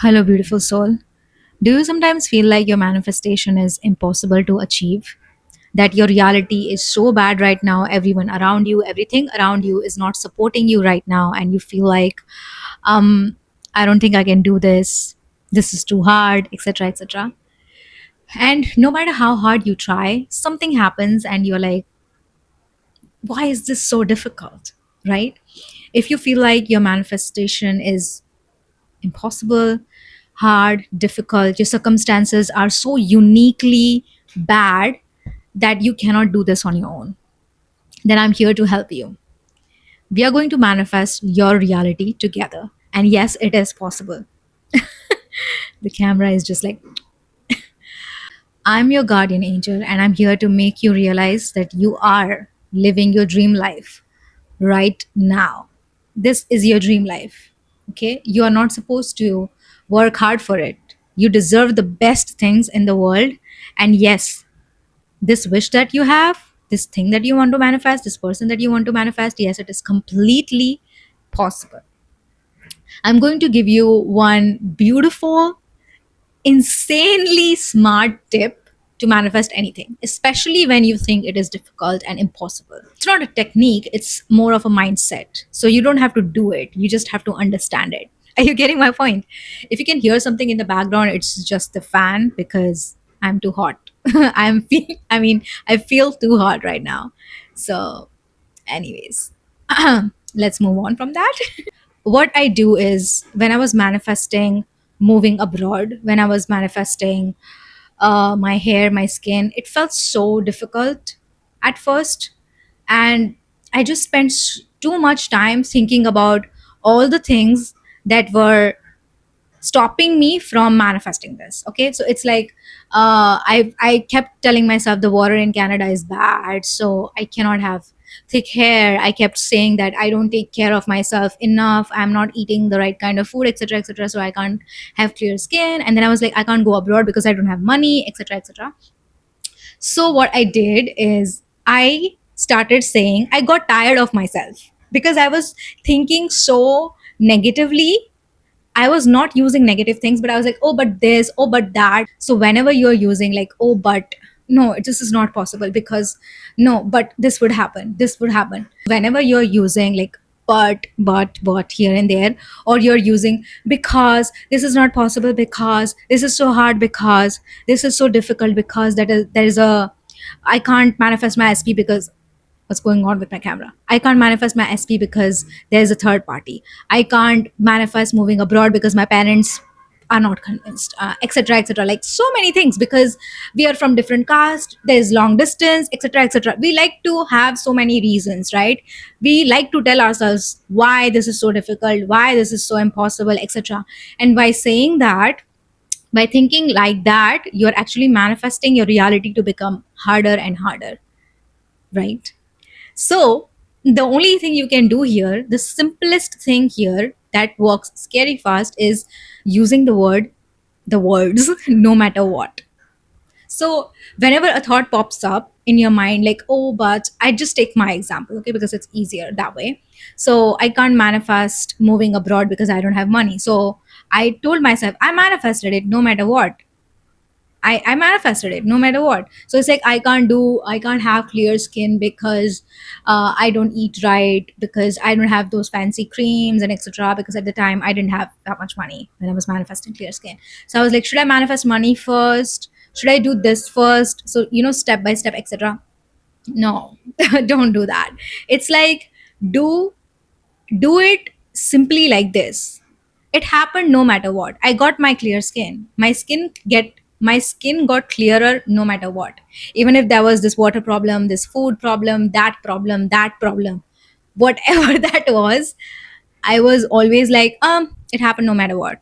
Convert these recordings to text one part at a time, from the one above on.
Hello, beautiful soul. Do you sometimes feel like your manifestation is impossible to achieve? That your reality is so bad right now, everyone around you, everything around you is not supporting you right now, and you feel like, I don't think I can do this, this is too hard, etc., etc. And no matter how hard you try, something happens, and you're like, why is this so difficult? Right? If you feel like your manifestation is impossible, hard, difficult, your circumstances are so uniquely bad that you cannot do this on your own, then I'm here to help you. We are going to manifest your reality together. And yes, it is possible. The camera is just like, I'm your guardian angel, and I'm here to make you realize that you are living your dream life right now. This is your dream life. Okay? You are not supposed to work hard for it. You deserve the best things in the world. And yes, this wish that you have, this thing that you want to manifest, this person that you want to manifest, yes, it is completely possible. I'm going to give you one beautiful, insanely smart tip to manifest anything, especially when you think it is difficult and impossible. It's not a technique, it's more of a mindset. So you don't have to do it, you just have to understand it. Are you getting my point? If you can hear something in the background, it's just the fan because I'm too hot. I feel too hot right now. So, anyways, let's move on from that. What I do is when I was manifesting moving abroad, when I was manifesting my hair, my skin, it felt so difficult at first. And I just spent too much time thinking about all the things that were stopping me from manifesting this. Okay, so it's like I kept telling myself the water in Canada is bad, so I cannot have thick hair. I kept saying that I don't take care of myself enough, I'm not eating the right kind of food, etc., etc., so I can't have clear skin. And then I was like, I can't go abroad because I don't have money, etc., etc. So what I did is I started saying, I got tired of myself because I was thinking so negatively. I was not using negative things, but I was like, oh, but this, oh, but that. So whenever you're using like, oh, but no, this is not possible because no, but this would happen, this would happen. Whenever you're using like, but here and there, or you're using because this is not possible, because this is so hard, because this is so difficult, because there is a, I can't manifest my SP because what's going on with my camera, I can't manifest my SP because there's a third party, I can't manifest moving abroad because my parents are not convinced, etc., etc., like so many things, because we are from different caste, there's long distance, etc., etc. We like to have so many reasons, right? We like to tell ourselves why this is so difficult, why this is so impossible, etc. And by saying that, by thinking like that, you're actually manifesting your reality to become harder and harder, right? So, the only thing you can do here, the simplest thing here that works scary fast is using the words, no matter what. So, whenever a thought pops up in your mind, like, oh, but I just take my example, okay, because it's easier that way. So, I can't manifest moving abroad because I don't have money. So, I told myself, I manifested it no matter what. I manifested it no matter what. So it's like I can't have clear skin because I don't eat right, because I don't have those fancy creams and etc. Because at the time I didn't have that much money when I was manifesting clear skin. So I was like, should I manifest money first? Should I do this first? So step by step, etc. No, don't do that. It's like do do it simply like this. It happened no matter what. I got my clear skin. My skin got clearer no matter what. Even if there was this water problem, this food problem, that problem, whatever that was, I was always like, it happened no matter what.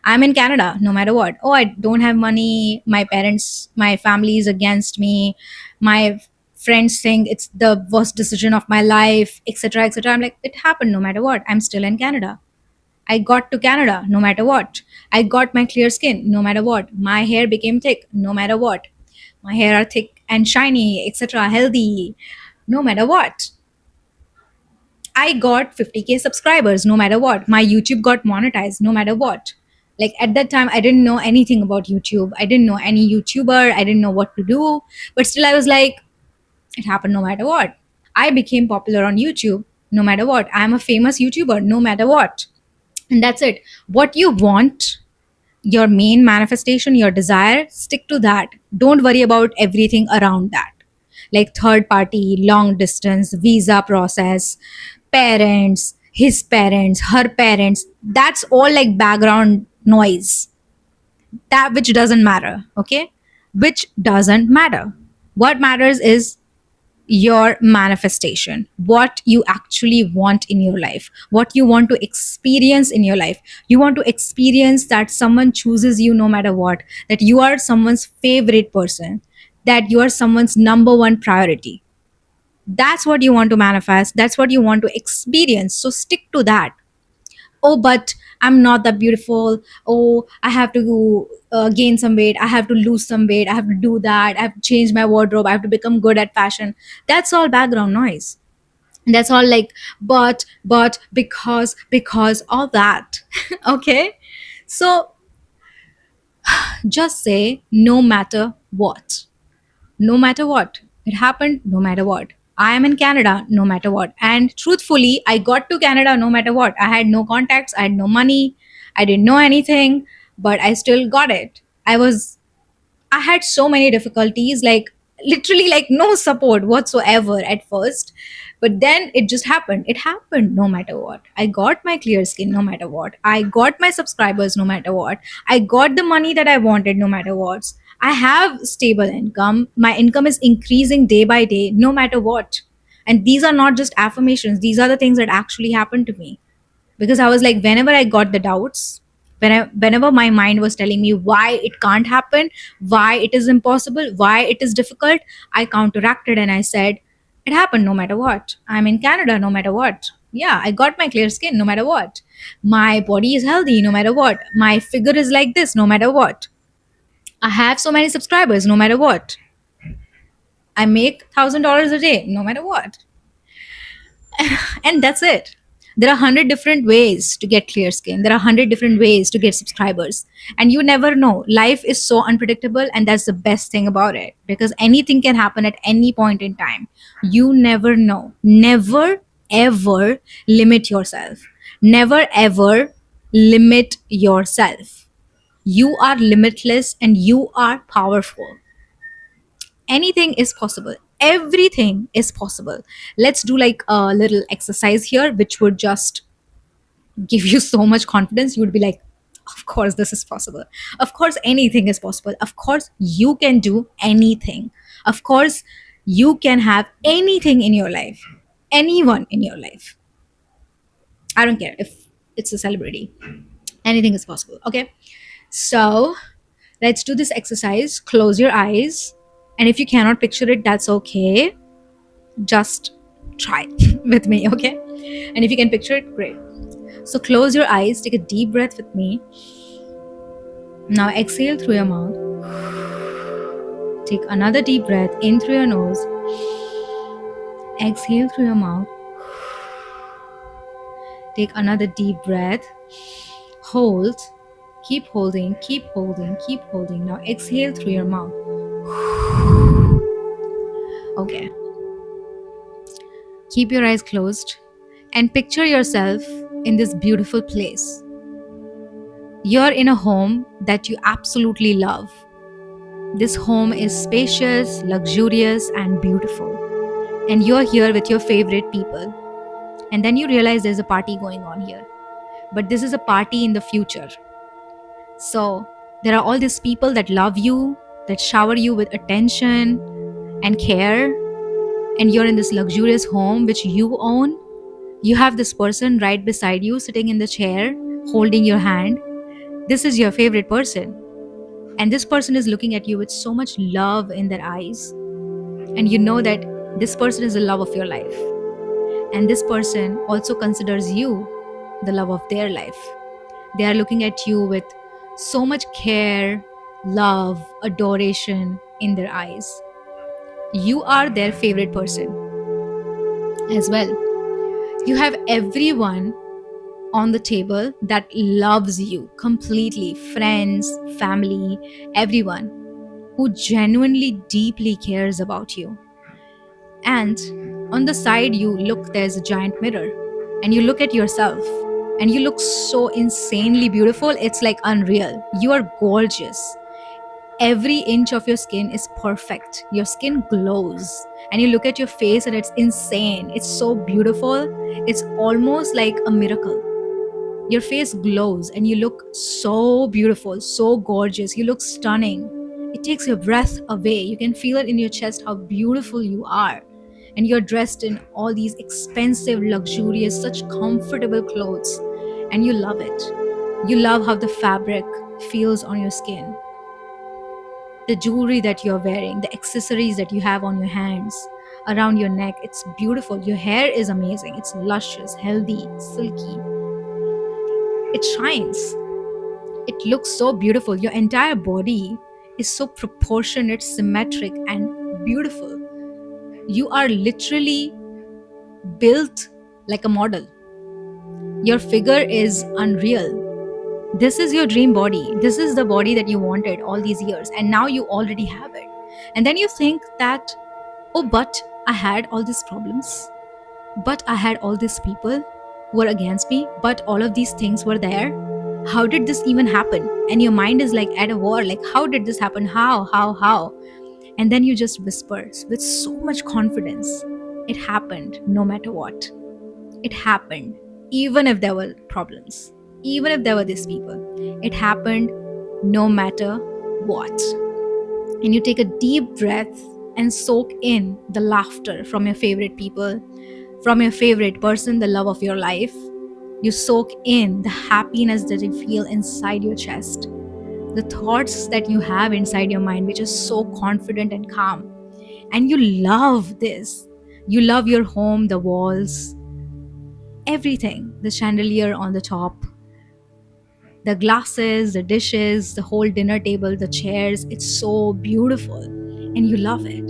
I'm in Canada no matter what. Oh, I don't have money. My parents, my family is against me. My friends think it's the worst decision of my life, etc., etc. I'm like, it happened no matter what. I'm still in Canada. I got to Canada no matter what. I got my clear skin no matter what. My hair became thick no matter what. My hair are thick and shiny, etc., healthy no matter what. I got 50K subscribers no matter what. My YouTube got monetized no matter what. Like at that time I didn't know anything about YouTube, I didn't know any YouTuber, I didn't know what to do, but still I was like, it happened no matter what. I became popular on YouTube no matter what. I'm a famous YouTuber no matter what. And that's it. What you want, your main manifestation, your desire, stick to that. Don't worry about everything around that. Like third party, long distance, visa process, parents, his parents, her parents. That's all like background noise. That which doesn't matter, okay? Which doesn't matter. What matters is your manifestation, what you actually want in your life, what you want to experience in your life. You want to experience that someone chooses you no matter what, that you are someone's favorite person, that you are someone's number one priority. That's what you want to manifest, that's what you want to experience, so stick to that. Oh, but I'm not that beautiful. Oh, I have to gain some weight, I have to lose some weight, I have to do that, I have to change my wardrobe, I have to become good at fashion. That's all background noise. That's all like, but because all that. Okay, so just say no matter what. No matter what. It happened no matter what. I am in Canada no matter what. And truthfully, I got to Canada no matter what. I had no contacts, I had no money, I didn't know anything, but I still got it. I had so many difficulties, like literally like no support whatsoever at first. But then it just happened. It happened no matter what. I got my clear skin no matter what. I got my subscribers no matter what. I got the money that I wanted no matter what. I have stable income. My income is increasing day by day no matter what. And these are not just affirmations. These are the things that actually happened to me, because I was like, whenever I got the doubts, whenever my mind was telling me why it can't happen, why it is impossible, why it is difficult, I counteracted and I said, it happened no matter what. I'm in Canada no matter what. Yeah, I got my clear skin no matter what. My body is healthy no matter what. My figure is like this no matter what. I have so many subscribers no matter what. I make $1,000 a day no matter what. And that's it. There are 100 different ways to get clear skin, there are 100 different ways to get subscribers, and you never know. Life is so unpredictable, and that's the best thing about it, because anything can happen at any point in time. You never know. Never ever limit yourself. Never ever limit yourself. You are limitless and you are powerful. Anything is possible, everything is possible. Let's do like a little exercise here which would just give you so much confidence. You would be like, of course this is possible, of course anything is possible, of course you can do anything, of course you can have anything in your life, anyone in your life. I don't care if it's a celebrity, anything is possible. Okay, so let's do this exercise. Close your eyes, and if you cannot picture it, that's okay. Just try with me, okay? And if you can picture it, great. So close your eyes, take a deep breath with me. Now exhale through your mouth. Take another deep breath in through your nose. Exhale through your mouth. Take another deep breath. Hold. Keep holding, keep holding, keep holding. Now exhale through your mouth. Okay. Keep your eyes closed and picture yourself in this beautiful place. You're in a home that you absolutely love. This home is spacious, luxurious, and beautiful. And you're here with your favorite people. And then you realize there's a party going on here. But this is a party in the future. So there are all these people that love you, that shower you with attention and care. And you're in this luxurious home which you own. You have this person right beside you, sitting in the chair, holding your hand. This is your favorite person. And this person is looking at you with so much love in their eyes. And you know that this person is the love of your life. And this person also considers you the love of their life. They are looking at you with so much care, love, adoration in their eyes. You are their favorite person as well. You have everyone on the table that loves you completely, friends, family, everyone who genuinely deeply cares about you. And on the side, you look, there's a giant mirror, and you look at yourself, and you look so insanely beautiful. It's like unreal. You are gorgeous. Every inch of your skin is perfect. Your skin glows. And you look at your face, and it's insane. It's so beautiful. It's almost like a miracle. Your face glows and you look so beautiful, so gorgeous. You look stunning. It takes your breath away. You can feel it in your chest how beautiful you are. And you're dressed in all these expensive, luxurious, such comfortable clothes. And you love it. You love how the fabric feels on your skin, the jewelry that you're wearing, the accessories that you have on your hands, around your neck. It's beautiful. Your hair is amazing. It's luscious, healthy, silky. It shines. It looks so beautiful. Your entire body is so proportionate, symmetric, and beautiful. You are literally built like a model. Your figure is unreal. This is your dream body. This is the body that you wanted all these years, and now you already have it. And then you think that, oh, but I had all these problems, but I had all these people who were against me, but all of these things were there. How did this even happen? And your mind is like at a war, like, how did this happen? How? And then you just whisper with so much confidence, it happened no matter what. It happened, even if there were problems, even if there were these people. It happened no matter what. And you take a deep breath and soak in the laughter from your favorite people, from your favorite person, the love of your life. You soak in the happiness that you feel inside your chest, the thoughts that you have inside your mind, which is so confident and calm. And you love this. You love your home, the walls, everything, the chandelier on the top, the glasses, the dishes, the whole dinner table, the chairs. It's so beautiful. And you love it.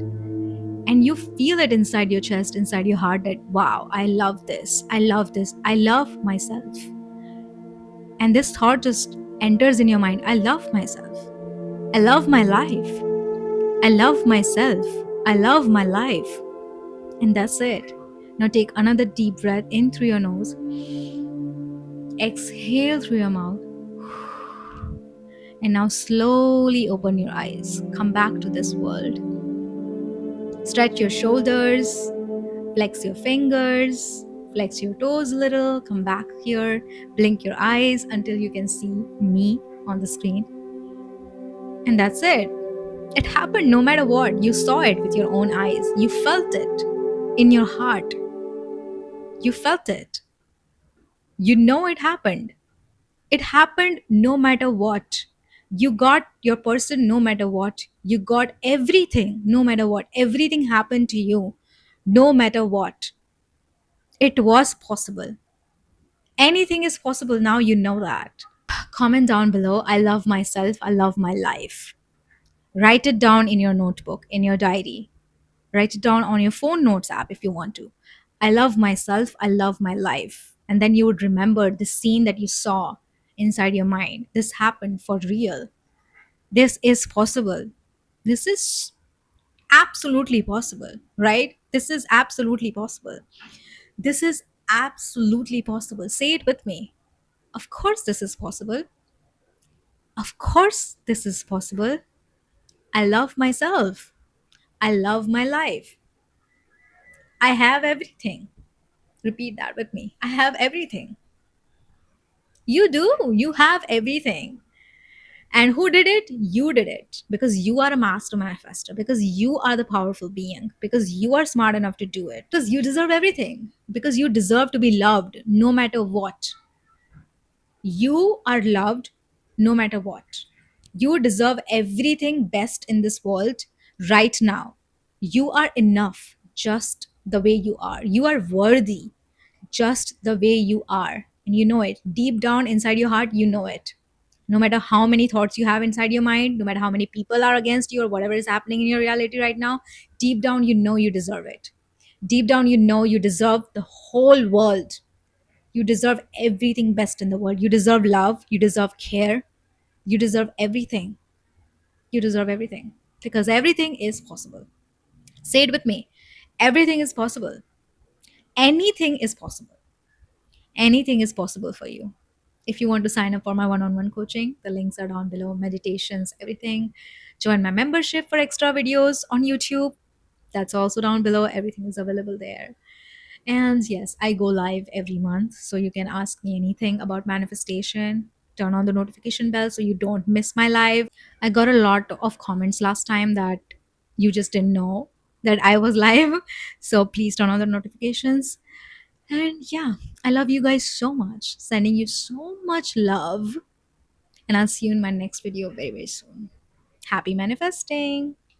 And you feel it inside your chest, inside your heart, that wow, I love this. I love this. I love myself. And this thought just enters in your mind. I love myself. I love my life. I love myself. I love my life. And that's it. Now take another deep breath in through your nose, exhale through your mouth, and now slowly open your eyes. Come back to this world. Stretch your shoulders, flex your fingers, flex your toes a little, come back here, blink your eyes until you can see me on the screen. And that's it. It happened no matter what. You saw it with your own eyes. You felt it in your heart. You felt it. You know it happened. It happened no matter what. You got your person no matter what. You got everything no matter what. Everything happened to you no matter what. It was possible. Anything is possible now, you know that. Comment down below. I love myself. I love my life. Write it down in your notebook, in your diary. Write it down on your phone notes app if you want to. I love myself. I love my life. And then you would remember the scene that you saw inside your mind. This happened for real. This is possible. This is absolutely possible, right? This is absolutely possible. This is absolutely possible. Say it with me. Of course, this is possible. Of course, this is possible. I love myself. I love my life. I have everything. Repeat that with me. I have everything. You do. You have everything. And who did it? You did it. Because you are a master manifester. Because you are the powerful being. Because you are smart enough to do it. Because you deserve everything. Because you deserve to be loved no matter what. You are loved no matter what. You deserve everything best in this world right now. You are enough just the way you are. You are worthy just the way you are. And you know it. Deep down inside your heart, you know it. No matter how many thoughts you have inside your mind, no matter how many people are against you or whatever is happening in your reality right now, deep down, you know you deserve it. Deep down, you know you deserve the whole world. You deserve everything best in the world. You deserve love. You deserve care. You deserve everything. You deserve everything because everything is possible. Say it with me. Everything is possible. Anything is possible. Anything is possible for you. If you want to sign up for my one-on-one coaching, the links are down below. Meditations, everything. Join my membership for extra videos on YouTube. That's also down below. Everything is available there. And yes, I go live every month. So you can ask me anything about manifestation. Turn on the notification bell so you don't miss my live. I got a lot of comments last time that you just didn't know that I was live. So please turn on the notifications. And yeah, I love you guys so much. Sending you so much love. And I'll see you in my next video very, very soon. Happy manifesting.